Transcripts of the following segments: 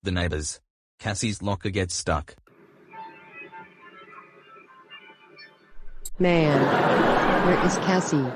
The neighbors. Cassie's locker gets stuck. Man, where is Cassie?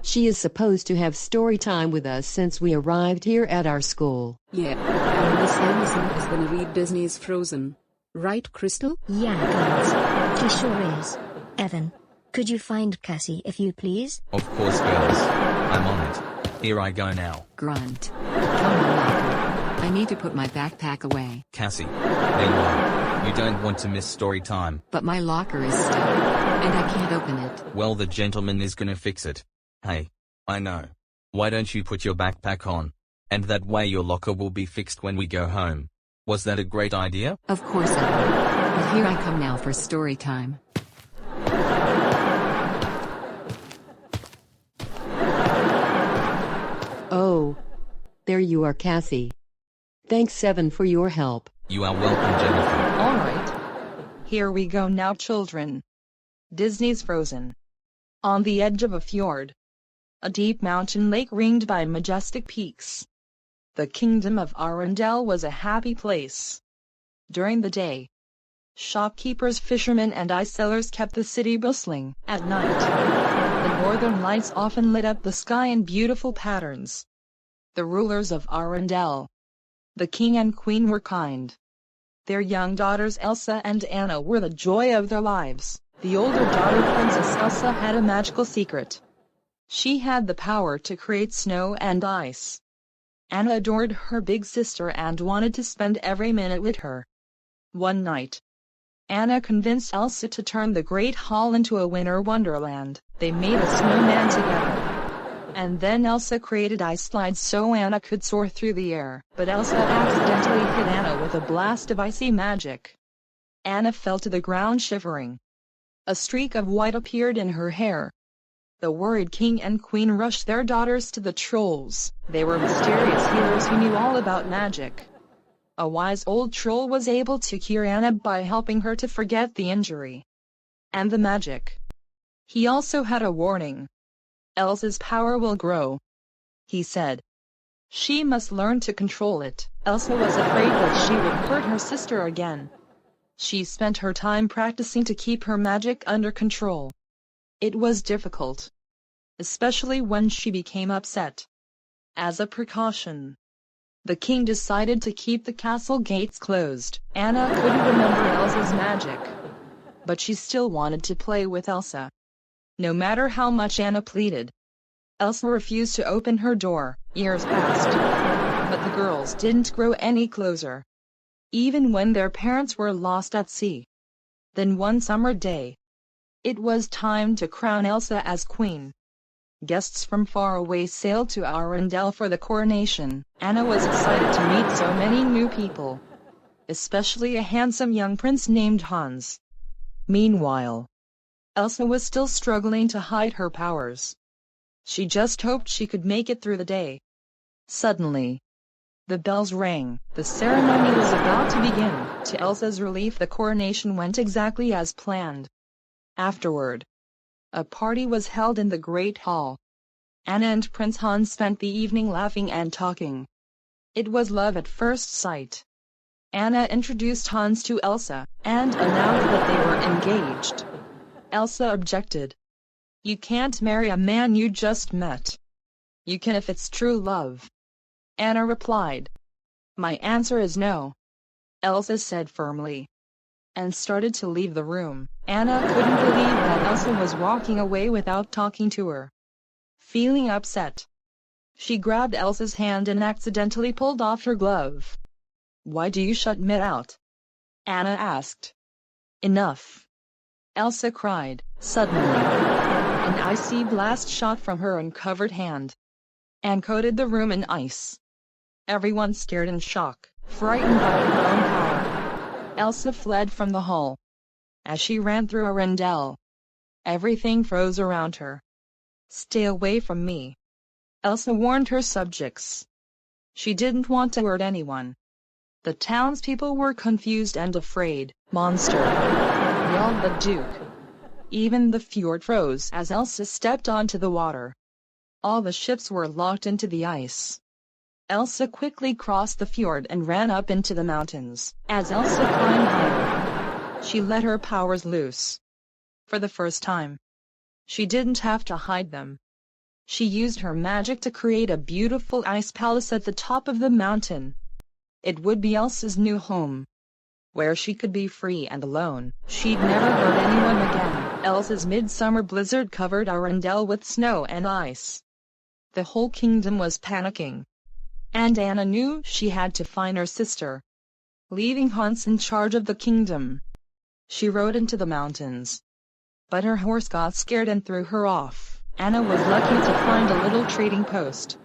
She is supposed to have story time with us since we arrived here at our school. Yeah, and Miss Anderson is gonna read Disney's Frozen. Right, Crystal? Yeah, girls. She sure is. Evan, could you find Cassie if you please? Of course, girls. I'm on it. Here I go now. Grunt. Come on, locker. I need to put my backpack away. Cassie, there you are. You don't want to miss story time. But my locker is stuck, and I can't open it. Well, the gentleman is gonna fix it. Hey, I know. Why don't you put your backpack on? And that way your locker will be fixed when we go home. Was that a great idea? Of course, Evan. But here I come now for story time. Oh, there you are, Cassie. Thanks, Evan, for your help. You are welcome, Jennifer. All right. Here we go now, children. Disney's Frozen. On the edge of a fjord. A deep mountain lake ringed by majestic peaks. The kingdom of Arendelle was a happy place. During the day, shopkeepers, fishermen, and ice sellers kept the city bustling. At night, the northern lights often lit up the sky in beautiful patterns. The rulers of Arendelle, the king and queen, were kind. Their young daughters Elsa and Anna were the joy of their lives. The older daughter, Princess Elsa, had a magical secret. She had the power to create snow and ice. Anna adored her big sister and wanted to spend every minute with her. One night, Anna convinced Elsa to turn the Great Hall into a winter wonderland. They made a snowman together. And then Elsa created ice slides so Anna could soar through the air. But Elsa accidentally hit Anna with a blast of icy magic. Anna fell to the ground shivering. A streak of white appeared in her hair. The worried king and queen rushed their daughters to the trolls. They were mysterious healers who knew all about magic. A wise old troll was able to cure Anna by helping her to forget the injury and the magic. He also had a warning. Elsa's power will grow, he said. She must learn to control it. Elsa was afraid that she would hurt her sister again. She spent her time practicing to keep her magic under control. It was difficult, especially when she became upset. As a precaution, the king decided to keep the castle gates closed. Anna couldn't remember Elsa's magic, but she still wanted to play with Elsa. No matter how much Anna pleaded, Elsa refused to open her door. Years passed, but the girls didn't grow any closer, even when their parents were lost at sea. Then one summer day, it was time to crown Elsa as queen. Guests from far away sailed to Arendelle for the coronation. Anna was excited to meet so many new people, especially a handsome young prince named Hans. Meanwhile, Elsa was still struggling to hide her powers. She just hoped she could make it through the day. Suddenly, the bells rang. The ceremony was about to begin. To Elsa's relief, the coronation went exactly as planned. Afterward, a party was held in the Great Hall. Anna and Prince Hans spent the evening laughing and talking. It was love at first sight. Anna introduced Hans to Elsa, and announced that they were engaged. Elsa objected. You can't marry a man you just met. You can if it's true love. Anna replied. My answer is no, Elsa said firmly, and started to leave the room. Anna couldn't believe that Elsa was walking away without talking to her. Feeling upset, she grabbed Elsa's hand and accidentally pulled off her glove. Why do you shut me out? Anna asked. Enough, Elsa cried. Suddenly, an icy blast shot from her uncovered hand and coated the room in ice. Everyone stared in shock, frightened by her own power. Elsa fled from the hall. As she ran through Arendelle, everything froze around her. Stay away from me, Elsa warned her subjects. She didn't want to hurt anyone. The townspeople were confused and afraid. Monster, yelled the Duke. Even the fjord froze as Elsa stepped onto the water. All the ships were locked into the ice. Elsa quickly crossed the fjord and ran up into the mountains. As Elsa climbed higher, she let her powers loose. For the first time, she didn't have to hide them. She used her magic to create a beautiful ice palace at the top of the mountain. It would be Elsa's new home, where she could be free and alone. She'd never hurt anyone again. Elsa's midsummer blizzard covered Arendelle with snow and ice. The whole kingdom was panicking, and Anna knew she had to find her sister. Leaving Hans in charge of the kingdom, she rode into the mountains. But her horse got scared and threw her off. Anna was lucky to find a little trading post.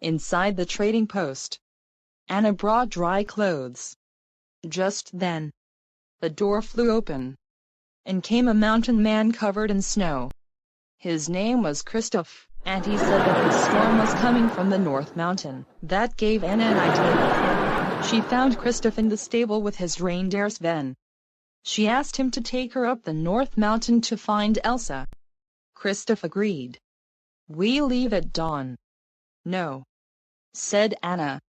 Inside the trading post, Anna brought dry clothes. Just then, the door flew open, and came a mountain man covered in snow. His name was Christoph, and he said that the storm was coming from the North Mountain. That gave Anna an idea. She found Christoph in the stable with his reindeer Sven. She asked him to take her up the North Mountain to find Elsa. Christoph agreed. "We leave at dawn." "No," said Anna.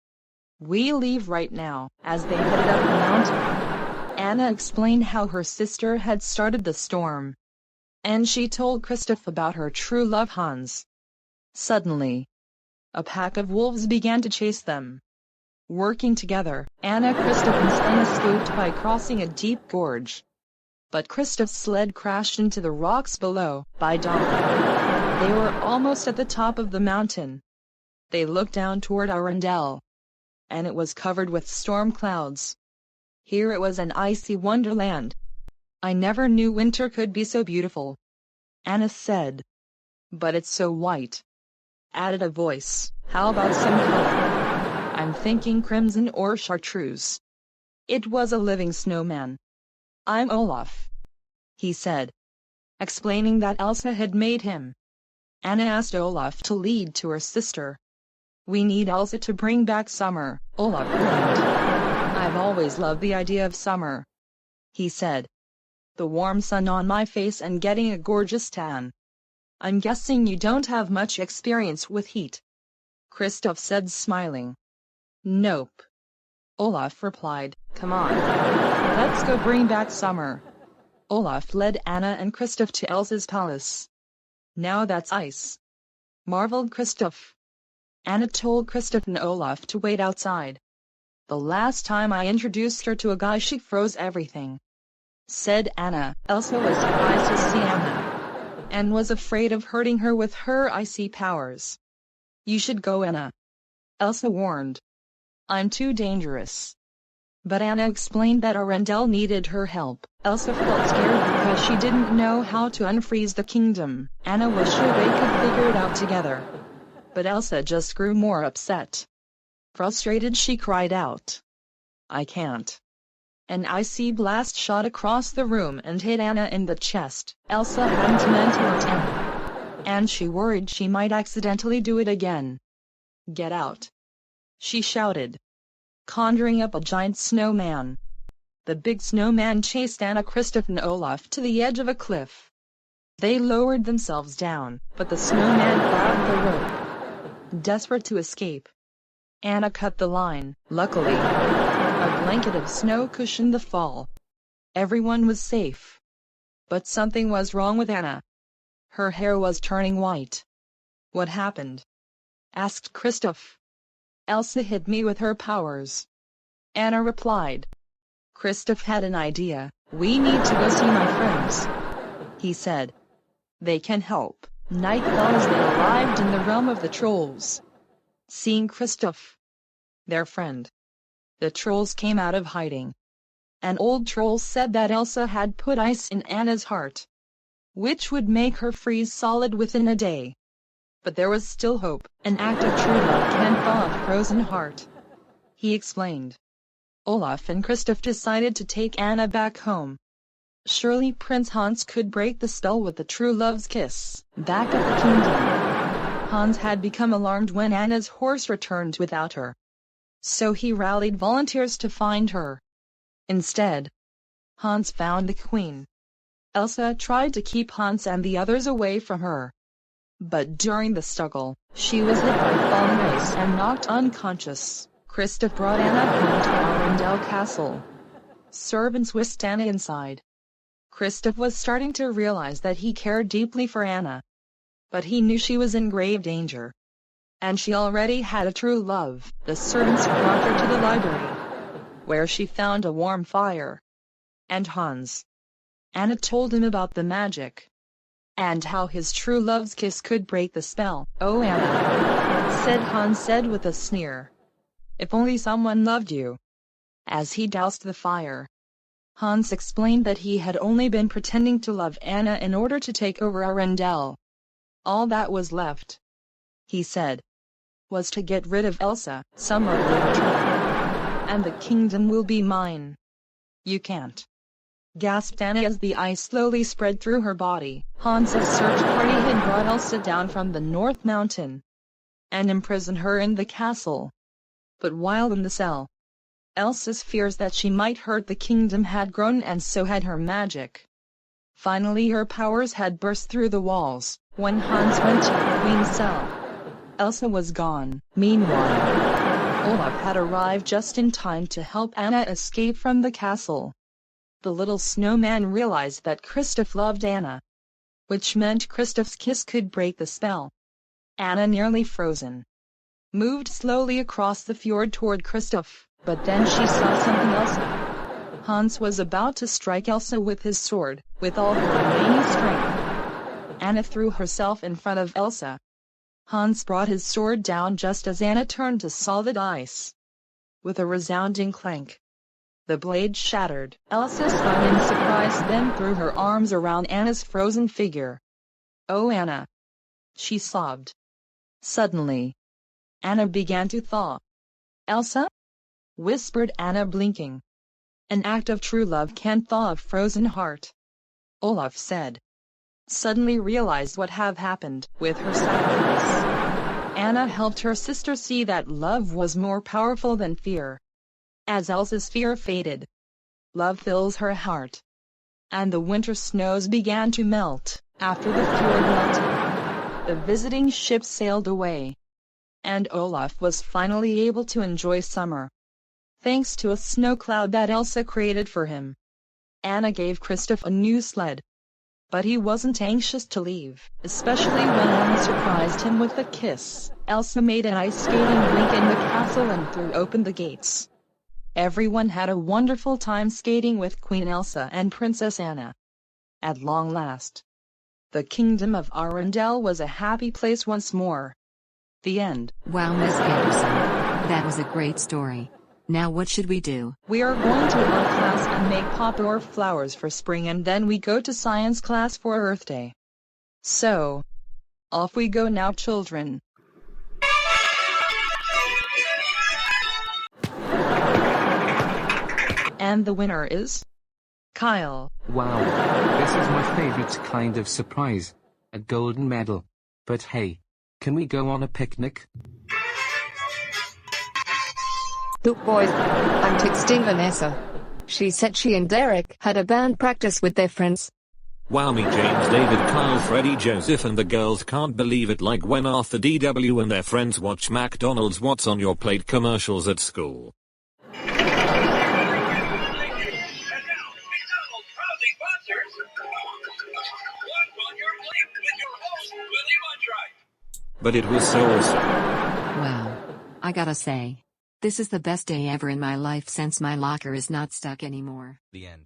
"We leave right now." As they headed up the mountain, Anna explained how her sister had started the storm, and she told Christoph about her true love Hans. Suddenly, a pack of wolves began to chase them. Working together, Anna, Christoph and Sven escaped by crossing a deep gorge. But Christoph's sled crashed into the rocks below. By dawn, they were almost at the top of the mountain. They looked down toward Arendelle, and it was covered with storm clouds. Here it was an icy wonderland. "I never knew winter could be so beautiful," Anna said. "But it's so white," added a voice. "How about some color?" "I'm thinking crimson or chartreuse." It was a living snowman. "I'm Olaf," he said, explaining that Elsa had made him. Anna asked Olaf to lead to her sister. "We need Elsa to bring back summer," Olaf grinned. "I've always loved the idea of summer," he said. "The warm sun on my face and getting a gorgeous tan." "I'm guessing you don't have much experience with heat," Christoph said, smiling. "Nope," Olaf replied. "Come on, let's go bring back summer." Olaf led Anna and Christoph to Elsa's palace. "Now that's ice," marveled Christoph. Anna told Christoph and Olaf to wait outside. "The last time I introduced her to a guy she froze everything," said Anna. Elsa was surprised to see Anna, and was afraid of hurting her with her icy powers. "You should go, Anna," Elsa warned. "I'm too dangerous." But Anna explained that Arendelle needed her help. Elsa felt scared because she didn't know how to unfreeze the kingdom. Anna was sure they could figure it out together. But Elsa just grew more upset. Frustrated, she cried out, "I can't." An icy blast shot across the room and hit Anna in the chest. Elsa hadn't meant to hurt Anna, and she worried she might accidentally do it again. "Get out," she shouted, conjuring up a giant snowman. The big snowman chased Anna, Christoph and Olaf to the edge of a cliff. They lowered themselves down, but the snowman grabbed the rope. Desperate to escape, Anna cut the line. Luckily, a blanket of snow cushioned the fall. Everyone was safe. But something was wrong with Anna. Her hair was turning white. "What happened?" asked Christoph. "Elsa hit me with her powers," Anna replied. Christoph had an idea. "We need to go see my friends," he said. "They can help." Night fell as they arrived in the realm of the trolls. Seeing Christoph, their friend, the trolls came out of hiding. An old troll said that Elsa had put ice in Anna's heart, which would make her freeze solid within a day. But there was still hope. "An act of true love can thaw a frozen heart," he explained. Olaf and Christoph decided to take Anna back home. Surely Prince Hans could break the spell with the true love's kiss. Back at the kingdom, Hans had become alarmed when Anna's horse returned without her. So he rallied volunteers to find her. Instead, Hans found the queen. Elsa tried to keep Hans and the others away from her. But during the struggle, she was hit by falling ice and knocked unconscious. Kristoff brought Anna home to Arundel Castle. Servants whisked Anna inside. Kristoff was starting to realize that he cared deeply for Anna. But he knew she was in grave danger. And she already had a true love. The servants brought her to the library, where she found a warm fire. And Hans. Anna told him about the magic. And how his true love's kiss could break the spell. "Oh, Anna," said Hans with a sneer. "If only someone loved you." As he doused the fire, Hans explained that he had only been pretending to love Anna in order to take over Arundel. All that was left, he said, was to get rid of Elsa. "Summer will return, and the kingdom will be mine." "You can't," gasped Anna as the ice slowly spread through her body. Hans's search party had brought Elsa down from the North Mountain and imprisoned her in the castle. But while in the cell, Elsa's fears that she might hurt the kingdom had grown, and so had her magic. Finally her powers had burst through the walls. When Hans went to the queen's cell, Elsa was gone. Meanwhile, Olaf had arrived just in time to help Anna escape from the castle. The little snowman realized that Kristoff loved Anna, which meant Kristoff's kiss could break the spell. Anna, nearly frozen, moved slowly across the fjord toward Kristoff, but then she saw something else. Hans was about to strike Elsa with his sword. With all her remaining strength, Anna threw herself in front of Elsa. Hans brought his sword down just as Anna turned to solid ice. With a resounding clank, the blade shattered. Elsa spun in surprise, then threw her arms around Anna's frozen figure. "Oh, Anna," she sobbed. Suddenly, Anna began to thaw. "Elsa?" whispered Anna, blinking. "An act of true love can thaw a frozen heart," Olaf said. Suddenly realized what had happened. With her sacrifice, Anna helped her sister see that love was more powerful than fear. As Elsa's fear faded, love fills her heart, and the winter snows began to melt. After the fjord melted, the visiting ships sailed away, and Olaf was finally able to enjoy summer, thanks to a snow cloud that Elsa created for him. Anna gave Kristoff a new sled, but he wasn't anxious to leave, especially when Anna surprised him with a kiss. Elsa made an ice skating rink in the castle and threw open the gates. Everyone had a wonderful time skating with Queen Elsa and Princess Anna. At long last, the kingdom of Arundel was a happy place once more. The end. Wow, Miss Anderson. That was a great story. Now what should we do? We are going to art class and make pop-or flowers for spring, and then we go to science class for Earth Day. So, off we go now, children. And the winner is Kyle. Wow, this is my favorite kind of surprise. A golden medal. But hey, can we go on a picnic? Look boys, I'm texting Vanessa. She said she and Derrick had a band practice with their friends. Wow, me James, David, Kyle, Freddie, Joseph and the girls can't believe it, like when Arthur DW and their friends watch McDonald's What's on Your Plate commercials at school. But it was so awesome. Wow. I gotta say, this is the best day ever in my life since my locker is not stuck anymore. The end.